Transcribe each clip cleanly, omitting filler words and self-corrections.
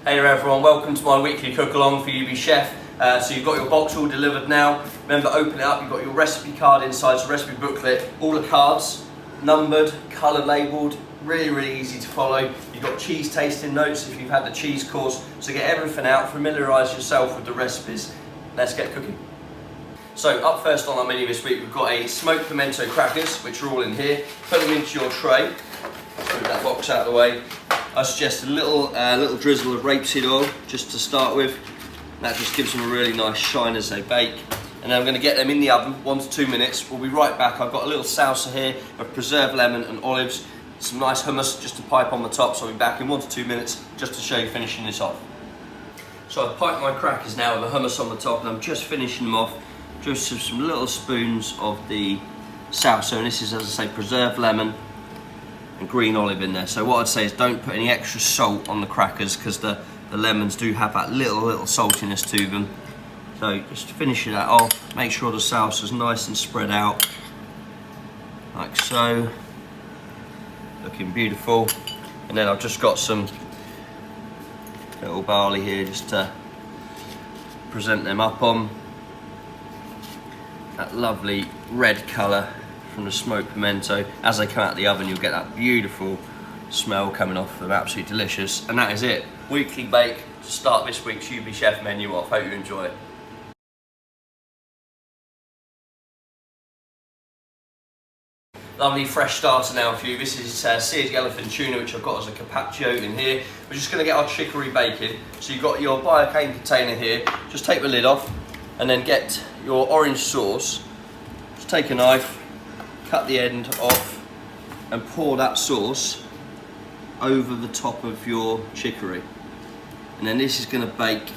Hey there everyone, welcome to my weekly cook along for UB Chef. So you've got your box all delivered now. Remember, open it up, you've got your recipe card inside, so recipe booklet, all the cards, numbered, colour labelled, really easy to follow. You've got cheese tasting notes if you've had the cheese course, so get everything out, familiarise yourself with the recipes. Let's get cooking. So up first on our menu this week, we've got a smoked pimento crackers, which are all in here. Put them into your tray, move that box out of the way. I suggest a little drizzle of rapeseed oil just to start with. That just gives them a really nice shine as they bake. And then I'm going to get them in the oven 1 to 2 minutes. We'll be right back. I've got a little salsa here of preserved lemon and olives, some nice hummus just to pipe on the top. So I'll be back in 1 to 2 minutes just to show you finishing this off. So I've piped my crackers now with the hummus on the top, and I'm just finishing them off just with some little spoons of the salsa. And this is, as I say, preserved lemon and green olive in there. So what I'd say is don't put any extra salt on the crackers, because the lemons do have that little saltiness to them. So just finishing that off, make sure the salsa's nice and spread out, like so. Looking beautiful. And then I've just got some little barley here just to present them up on. That lovely red colour from the smoked pimento. As they come out of the oven, you'll get that beautiful smell coming off. They're absolutely delicious. And that is it. Weekly bake to start this week's UB Chef menu off. Hope you enjoy it. Lovely fresh starter now for you. This is seared yellowfin tuna, which I've got as a carpaccio in here. We're just going to get our chicory baking. So you've got your biocane container here. Just take the lid off and then get your orange sauce. Just take a knife, cut the end off and pour that sauce over the top of your chicory. And then this is going to bake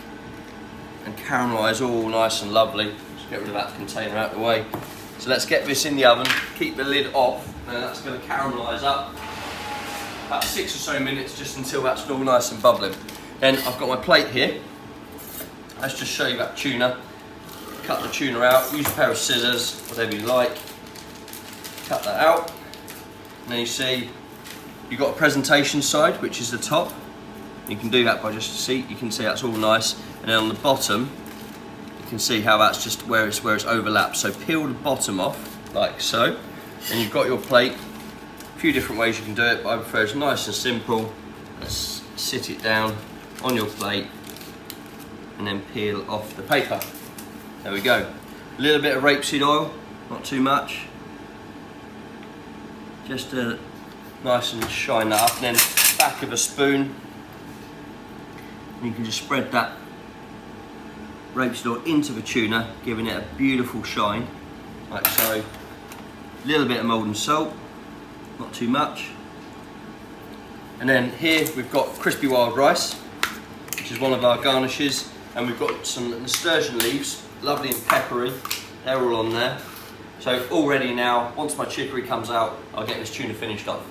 and caramelise all nice and lovely. Just get rid of that container out of the way. So let's get this in the oven, keep the lid off, and that's going to caramelise up about 6 or so minutes, just until that's all nice and bubbling. Then I've got my plate here. Let's just show you that tuna. Cut the tuna out, use a pair of scissors, whatever you like. Cut that out. And then you see you've got a presentation side, which is the top. You can do that by just see, you can see that's all nice. And then on the bottom, you can see how that's just where it's overlapped. So peel the bottom off, like so. And you've got your plate. A few different ways you can do it, but I prefer it's nice and simple. Let's sit it down on your plate and then peel off the paper. There we go. A little bit of rapeseed oil, not too much. Just to nice and shine that up, and then back of a spoon. And you can just spread that rapeseed oil into the tuna, giving it a beautiful shine, like so. A little bit of molten salt, not too much. And then here we've got crispy wild rice, which is one of our garnishes, and we've got some nasturtium leaves, lovely and peppery. They're all on there. So all ready now. Once my chicory comes out, I'll get this tuna finished off.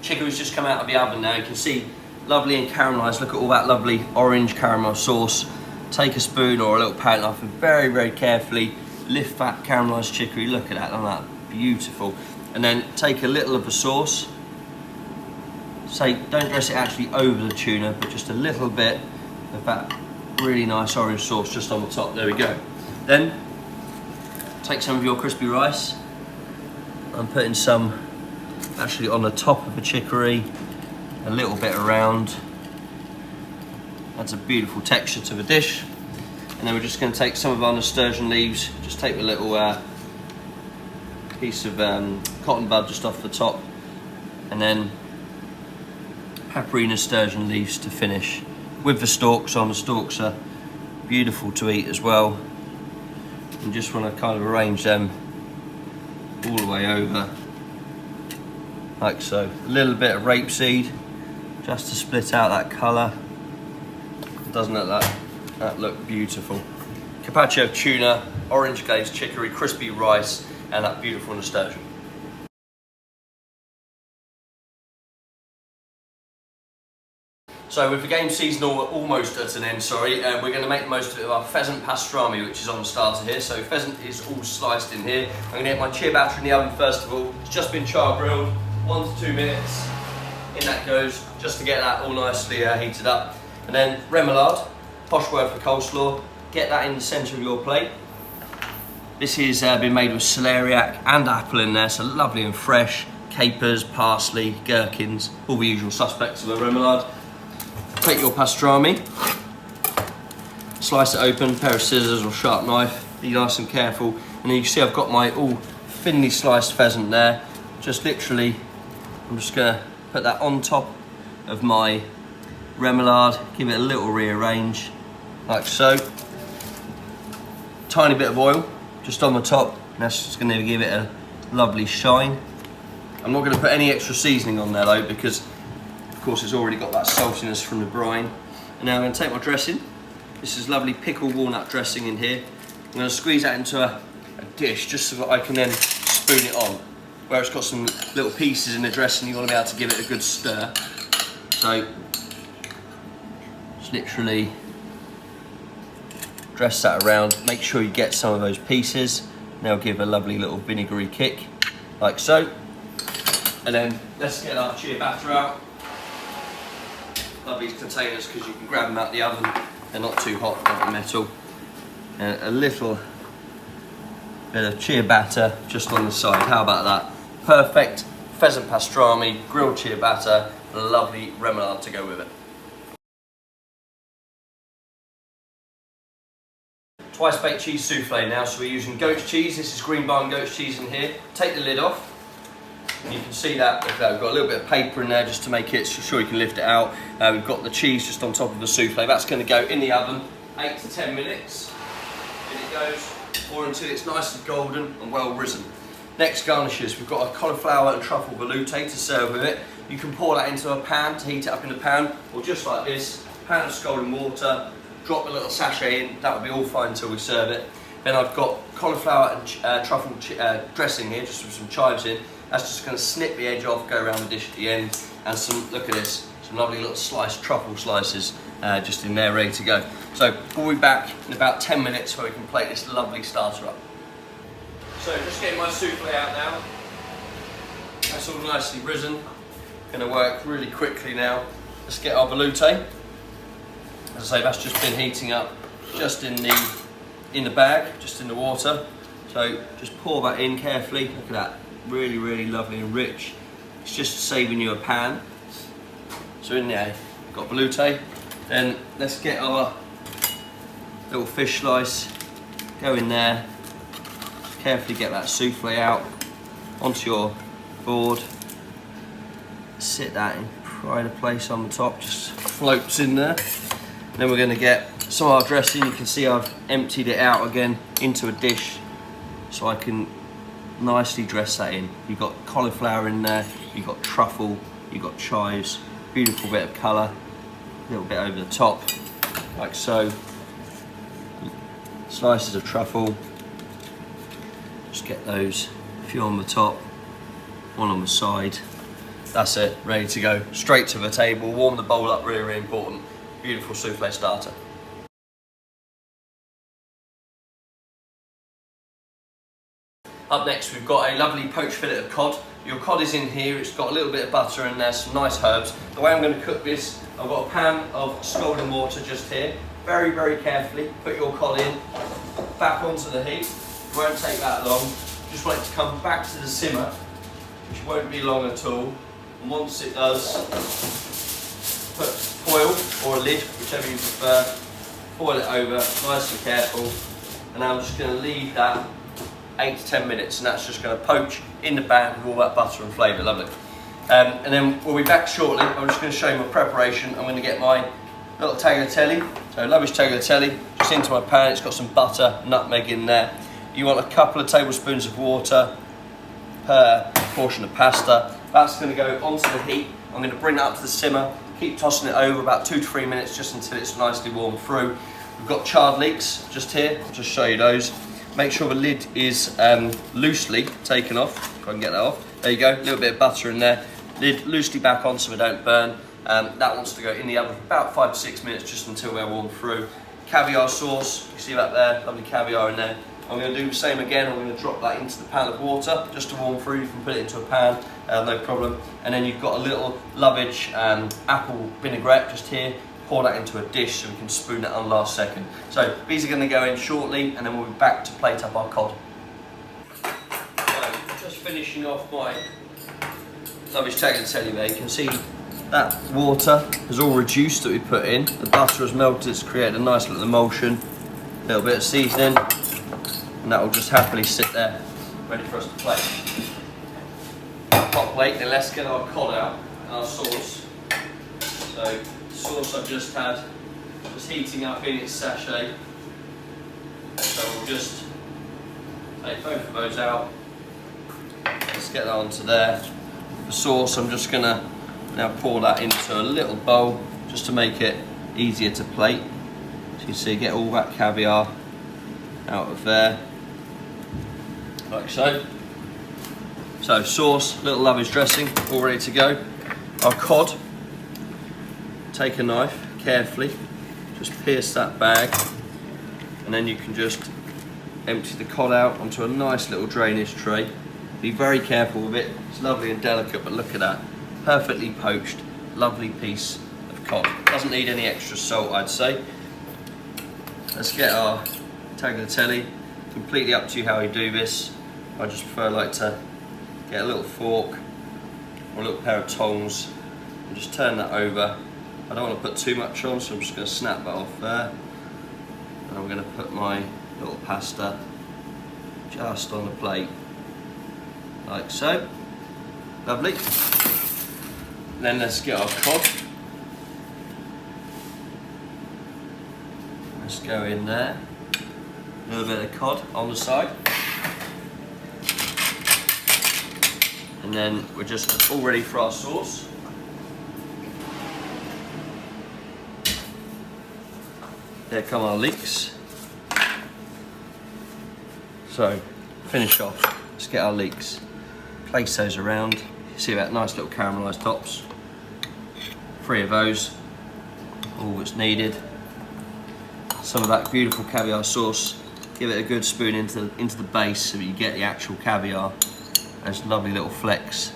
Chicory's just come out of the oven now. You can see lovely and caramelised. Look at all that lovely orange caramel sauce. Take a spoon or a little palette knife and very carefully lift that caramelised chicory. Look at that, isn't that beautiful? And then take a little of the sauce. Say, don't dress it actually over the tuna, but just a little bit of that really nice orange sauce just on the top. There we go. Then take some of your crispy rice. I'm putting some actually on the top of the chicory, a little bit around. Adds a beautiful texture to the dish. And then we're just going to take some of our nasturtium leaves, just take a little piece of cotton bud just off the top, and then peppery nasturtium leaves to finish with the stalks on. The stalks are beautiful to eat as well. And just want to kind of arrange them all the way over, like so. A little bit of rapeseed just to split out that colour. Doesn't that look beautiful? Carpaccio tuna, orange glazed chicory, crispy rice, and that beautiful nasturtium. So with the game season almost at an end, we're going to make the most of it with our pheasant pastrami, which is on the starter here. So pheasant is all sliced in here. I'm going to get my ciabatta in the oven first of all. It's just been char grilled, 1 to 2 minutes. In that goes, just to get that all nicely heated up. And then remoulade, posh word for coleslaw, get that in the centre of your plate. This has been made with celeriac and apple in there, so lovely and fresh. Capers, parsley, gherkins, all the usual suspects of a remoulade. Take your pastrami, slice it open, pair of scissors or sharp knife, be nice and careful. And then you can see I've got my all thinly sliced pheasant there. Just literally, I'm just gonna put that on top of my remoulade, give it a little rearrange, like so. Tiny bit of oil, just on the top, and that's just gonna give it a lovely shine. I'm not gonna put any extra seasoning on there though, because of course it's already got that saltiness from the brine. And now I'm gonna take my dressing. This is lovely pickled walnut dressing in here. I'm gonna squeeze that into a dish just so that I can then spoon it on. Where it's got some little pieces in the dressing, you wanna be able to give it a good stir. So, just literally dress that around. Make sure you get some of those pieces. Now give a lovely little vinegary kick, like so. And then let's get our ciabatta out. Love these containers because you can grab them out the oven. They're not too hot, not metal. And a little bit of ciabatta just on the side. How about that? Perfect pheasant pastrami, grilled ciabatta, and a lovely remoulade to go with it. Twice baked cheese souffle now, so we're using goat's cheese. This is green barn goat's cheese in here. Take the lid off. And you can see that we've got a little bit of paper in there just to make it sure you can lift it out. We've got the cheese just on top of the souffle. That's going to go in the oven 8 to 10 minutes. In it goes, or until it's nice and golden and well risen. Next garnishes, we've got a cauliflower and truffle velouté to serve with it. You can pour that into a pan to heat it up in the pan, or just like this, pan of scalding water, drop a little sachet in, that will be all fine until we serve it. Then I've got cauliflower and truffle dressing here, just with some chives in. That's just going to snip the edge off, go around the dish at the end, and some, look at this, some lovely little sliced truffle slices just in there, ready to go. So we'll be back in about 10 minutes where we can plate this lovely starter up. So just getting my soufflé out now. That's all nicely risen. Going to work really quickly now. Let's get our velouté. As I say, that's just been heating up just in the bag, just in the water. So just pour that in carefully. Look at that, really, really lovely and rich. It's just saving you a pan. So in there, we've got velouté. Then let's get our little fish slice. Go in there. Carefully get that soufflé out onto your board. Sit that in pride of place on the top, just floats in there. Then we're going to get some of our dressing. You can see I've emptied it out again into a dish so I can nicely dress that in. You've got cauliflower in there, you've got truffle, you've got chives, beautiful bit of colour, a little bit over the top, like so. Slices of truffle, just get those, a few on the top, one on the side. That's it, ready to go. Straight to the table, warm the bowl up, really, really important. Beautiful soufflé starter. Up next, we've got a lovely poached fillet of cod. Your cod is in here, it's got a little bit of butter in there, some nice herbs. The way I'm going to cook this, I've got a pan of scalding water just here. Very, very carefully, put your cod in, back onto the heat. It won't take that long. Just want it to come back to the simmer, which won't be long at all. And once it does, put foil or a lid, whichever you prefer, foil it over, nice and careful. And I'm just going to leave that 8 to 10 minutes, and that's just going to poach in the pan with all that butter and flavour, lovely. And then we'll be back shortly. I'm just going to show you my preparation. I'm going to get my little tagliatelle, so lovely tagliatelle, just into my pan. It's got some butter, nutmeg in there. You want a couple of tablespoons of water per portion of pasta. That's going to go onto the heat. I'm going to bring that up to the simmer, keep tossing it over about 2 to 3 minutes just until it's nicely warmed through. We've got charred leeks just here, I'll just show you those. Make sure the lid is loosely taken off, if I can get that off. There you go, a little bit of butter in there. Lid loosely back on so they don't burn. That wants to go in the oven for about 5 to 6 minutes just until they're warmed through. Caviar sauce, you see that there, lovely caviar in there. I'm going to do the same again. I'm going to drop that into the pan of water just to warm through. You can put it into a pan, no problem. And then you've got a little lovage apple vinaigrette just here. pour that into a dish so we can spoon it on last second. So these are going to go in shortly, and then we'll be back to plate up our cod. So just finishing off my lovely tagliatelle there. You can see that water has all reduced that we put in. The butter has melted, it's created a nice little emulsion. A little bit of seasoning, and that will just happily sit there, ready for us to plate. Hot plate, then let's get our cod out and our sauce. So the sauce I've just had, just heating up in its sachet. So we'll just take both of those out. Let's get that onto there. The sauce, I'm just gonna now pour that into a little bowl just to make it easier to plate. So you can see, get all that caviar out of there, like so. So sauce, little lovage dressing, all ready to go. Our cod, take a knife, carefully, just pierce that bag, and then you can just empty the cod out onto a nice little drainage tray. Be very careful with it, it's lovely and delicate, but look at that. Perfectly poached, lovely piece of cod. Doesn't need any extra salt, I'd say. Let's get our tagliatelle. Completely up to you how you do this. I just like to get a little fork or a little pair of tongs and just turn that over. I don't want to put too much on, so I'm just going to snap that off there. And I'm going to put my little pasta just on the plate, like so. Lovely. Then let's get our cod. Let's go in there. A little bit of cod on the side. And then we're just all ready for our sauce. There come our leeks. So, finish off. Let's get our leeks. Place those around. You see that nice little caramelised tops. 3 of those. All that's needed. Some of that beautiful caviar sauce. Give it a good spoon into the base so that you get the actual caviar. There's lovely little flecks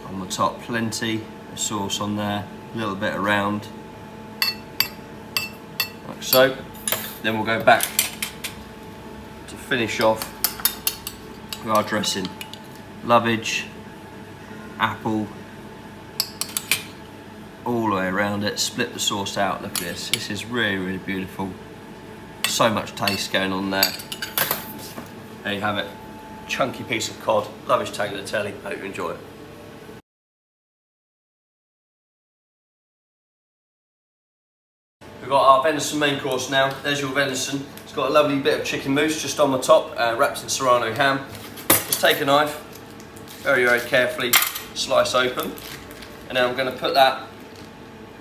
on the top. Plenty of sauce on there. A little bit around. Like so. Then we'll go back to finish off with our dressing. Lovage, apple, all the way around it. Split the sauce out. Look at this. This is really, really beautiful. So much taste going on there. There you have it. Chunky piece of cod. Lovage tagliatelle. Hope you enjoy it. We've got our venison main course now. There's your venison. It's got a lovely bit of chicken mousse just on the top, wrapped in serrano ham. Just take a knife, very, very carefully slice open, and then I'm going to put that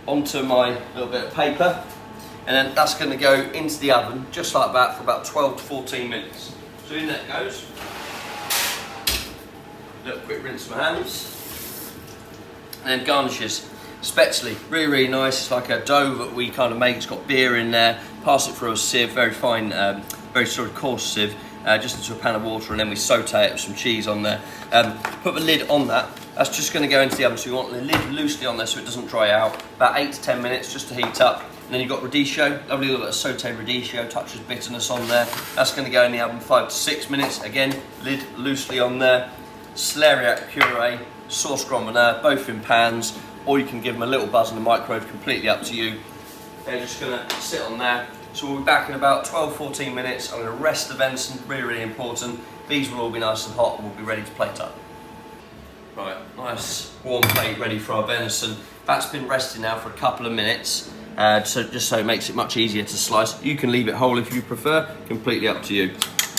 onto my little bit of paper, and then that's going to go into the oven just like that for about 12 to 14 minutes. So in that goes. A little quick rinse of my hands, and then garnishes. Spätzle, really, really nice. It's like a dough that we kind of make. It's got beer in there. Pass it through a sieve, very fine, very sort of coarse sieve, just into a pan of water, and then we saute it with some cheese on there. Put the lid on that. That's just going to go into the oven, so you want the lid loosely on there so it doesn't dry out. About 8 to 10 minutes just to heat up. And then you've got radicchio, lovely little bit of sauteed radicchio, touch of bitterness on there. That's going to go in the oven 5 to 6 minutes. Again, lid loosely on there. Celeriac puree, sauce grommeneur, both in pans. Or you can give them a little buzz in the microwave, completely up to you. They're just going to sit on there. So we'll be back in about 12-14 minutes. I'm going to rest the venison, really, really important. These will all be nice and hot and we'll be ready to plate up. Right, nice warm plate ready for our venison. That's been resting now for a couple of minutes, so just so it makes it much easier to slice. You can leave it whole if you prefer, completely up to you.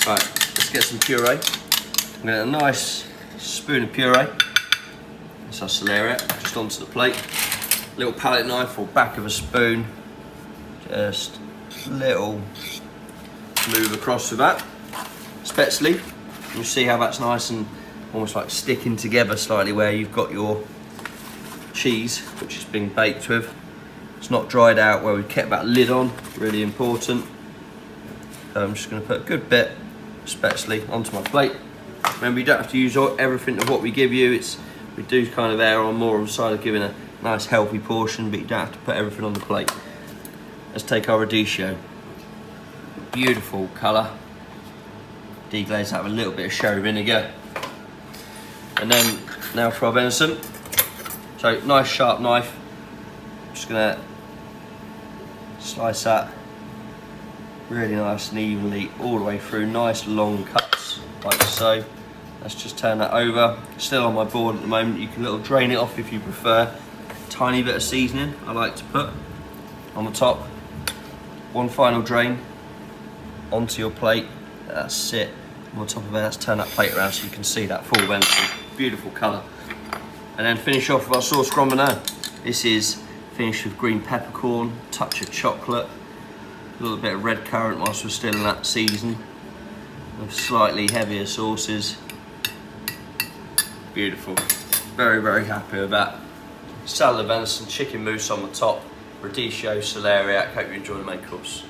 Right, let's get some puree. I'm going to get a nice spoon of puree. That's our celeriac, just onto the plate. Little palette knife or back of a spoon. Just a little move across with that. Spätzle, you see how that's nice and almost like sticking together slightly where you've got your cheese, which is being baked with. It's not dried out where we've kept that lid on, really important. So I'm just going to put a good bit of spätzle onto my plate. Remember, you don't have to use everything of what we give you. We do kind of err on more on the side of giving a Nice healthy portion, but you don't have to put everything on the plate. Let's take our radicchio. Beautiful colour. Deglaze that with a little bit of sherry vinegar. And then now for our venison. So nice sharp knife. Just gonna slice that really nice and evenly all the way through. Nice long cuts like so. Let's just turn that over. Still on my board at the moment. You can little drain it off if you prefer. Tiny bit of seasoning I like to put on the top. One final drain onto your plate. That's it. On top of it, let's turn that plate around so you can see that full venison. Beautiful colour. And then finish off with our sauce grand banana. This is finished with green peppercorn, touch of chocolate, a little bit of red currant whilst we're still in that season, with slightly heavier sauces. Beautiful. Very, very happy with that. Salad venison, chicken mousse on the top, radicchio, celeriac. Hope you enjoy the main course.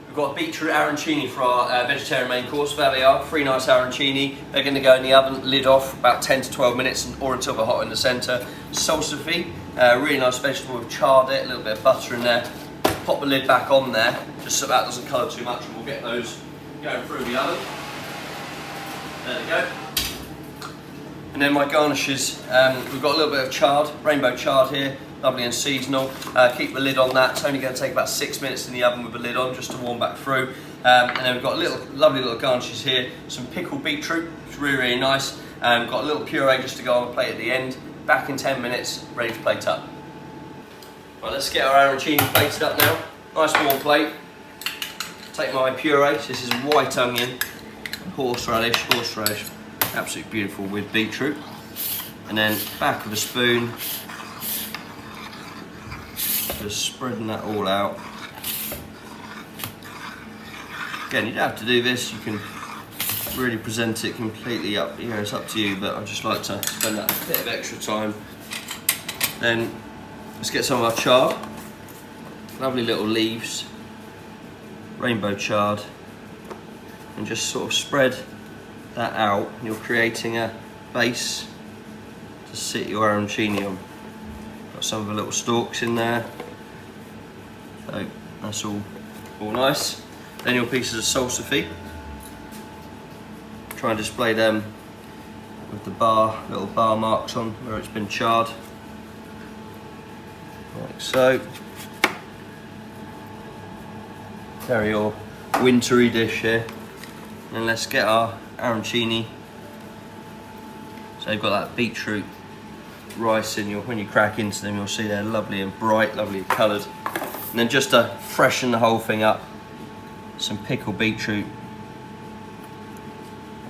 We've got beetroot arancini for our vegetarian main course. There they are, 3 nice arancini. They're going to go in the oven, lid off, about 10 to 12 minutes or until they're hot in the centre. Soufflé, really nice vegetable. We've charred it, a little bit of butter in there. Pop the lid back on there, just so that doesn't colour too much, and we'll get those going through the oven. There we go. And then my garnishes, we've got a little bit of chard, rainbow chard here, lovely and seasonal. Keep the lid on that. It's only going to take about 6 minutes in the oven with the lid on, just to warm back through. And then we've got lovely little garnishes here. Some pickled beetroot, which is really, really nice. We've got a little puree just to go on the plate at the end. Back in 10 minutes, ready to plate up. Right, let's get our arancini plated up now. Nice warm plate. Take my puree. So this is white onion, horseradish, absolutely beautiful with beetroot. And then back with a spoon, just spreading that all out. Again, you don't have to do this, you can really present it completely up, it's up to you, but I just like to spend that bit of extra time. Then let's get some of our chard, lovely little leaves, rainbow chard, and just sort of spread that out. You're creating a base to sit your arancini on. Got some of the little stalks in there, so that's all nice. Then your pieces of Soufflé. Try and display them with the little bar marks on where it's been charred, like so. Carry your wintry dish here, and let's get our arancini. So you've got that beetroot rice in when you crack into them, you'll see they're lovely and bright, lovely coloured. And then just to freshen the whole thing up, some pickled beetroot.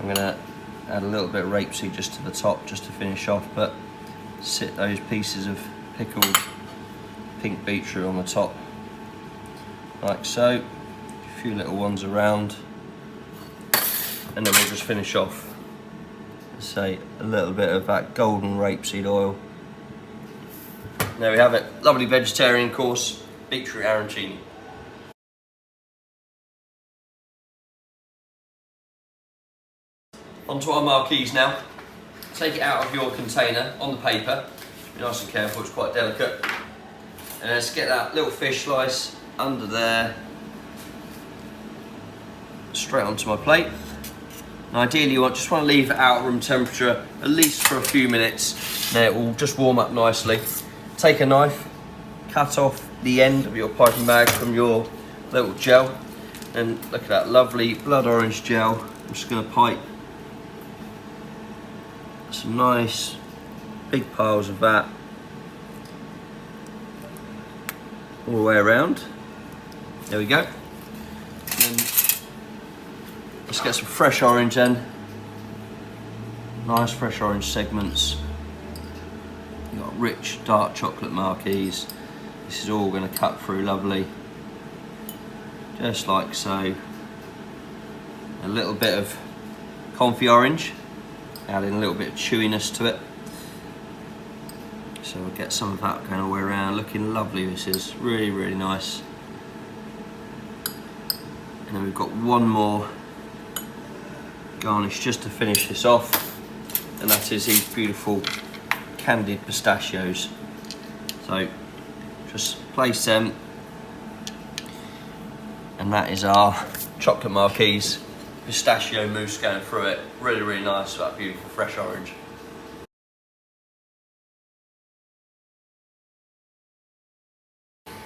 I'm going to add a little bit of rapeseed just to the top, just to finish off, but sit those pieces of pickled pink beetroot on the top, like so. A few little ones around, and then we'll just finish off, say, a little bit of that golden rapeseed oil. There we have it, lovely vegetarian course, beetroot arancini. Onto our Marquise now. Take it out of your container on the paper. Be nice and careful, it's quite delicate. And let's get that little fish slice under there, straight onto my plate. And ideally you just want to leave it out at room temperature at least for a few minutes. Then it will just warm up nicely. Take a knife, cut off the end of your piping bag from your little gel, and look at that lovely blood orange gel. I'm just going to pipe some nice big piles of that all the way around. There we go. And then let's get some fresh orange then. Nice fresh orange segments. You've got rich dark chocolate Marquise. This is all going to cut through lovely, just like so. A little bit of confit orange, adding a little bit of chewiness to it. So we'll get some of that going all the way around. Looking lovely, this is really, really nice. And then we've got one more garnish just to finish this off, and that is these beautiful candied pistachios. So just place them, and that is our chocolate Marquise pistachio mousse going through it. Really, really nice with that beautiful fresh orange.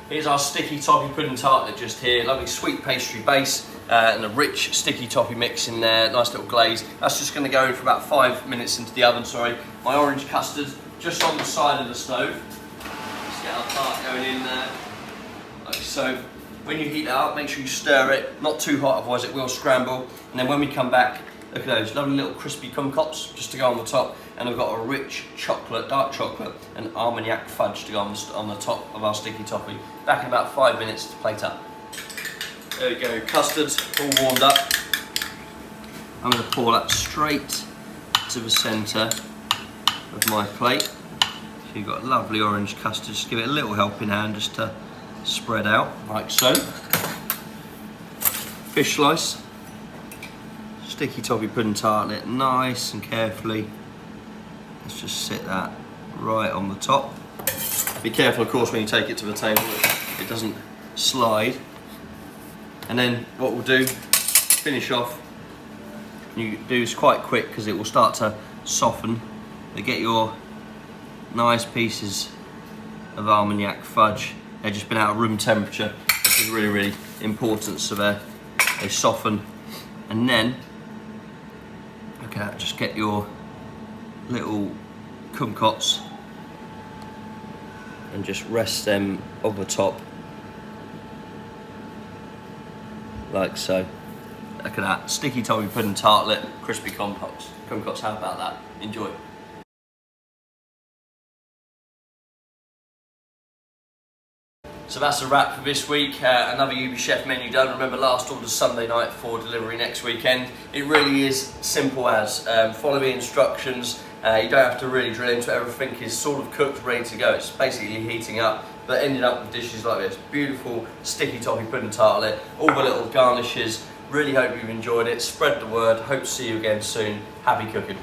Here's our sticky toffee pudding tartlet just here. Lovely sweet pastry base and a rich sticky toffee mix in there. Nice little glaze. That's just going to go in for about 5 minutes into the oven. Sorry. My orange custard just on the side of the stove. Let's get our tart going in there, like so. When you heat that up, make sure you stir it. Not too hot, otherwise it will scramble. And then when we come back, look at those lovely little crispy kumquats just to go on the top. And we've got a rich chocolate, dark chocolate, and Armagnac fudge to go on the top of our sticky toffee. Back in about 5 minutes to plate up. There we go, custard's all warmed up. I'm going to pour that straight to the centre of my plate. So you've got lovely orange custard. Just give it a little helping hand just to spread out, like so. Fish slice. Sticky toffee pudding tartlet, nice and carefully. Let's just sit that right on the top. Be careful, of course, when you take it to the table, it doesn't slide. And then what we'll do, finish off. You do this quite quick because it will start to soften. But get your nice pieces of Armagnac fudge. They've just been out of room temperature. This is really, really important, so they soften. And then, look at that, just get your little kumquats and just rest them on the top, like so. Look at that, sticky toffee pudding tartlet, crispy kumquats. How about that? Enjoy. So that's a wrap for this week. Another UB Chef menu done. Remember, last order's Sunday night for delivery next weekend. It really is simple as. Follow the instructions. You don't have to really drill into it. Everything is sort of cooked, ready to go. It's basically heating up, but ended up with dishes like this. Beautiful sticky toffee pudding tartlet, all the little garnishes. Really hope you've enjoyed it. Spread the word. Hope to see you again soon. Happy cooking.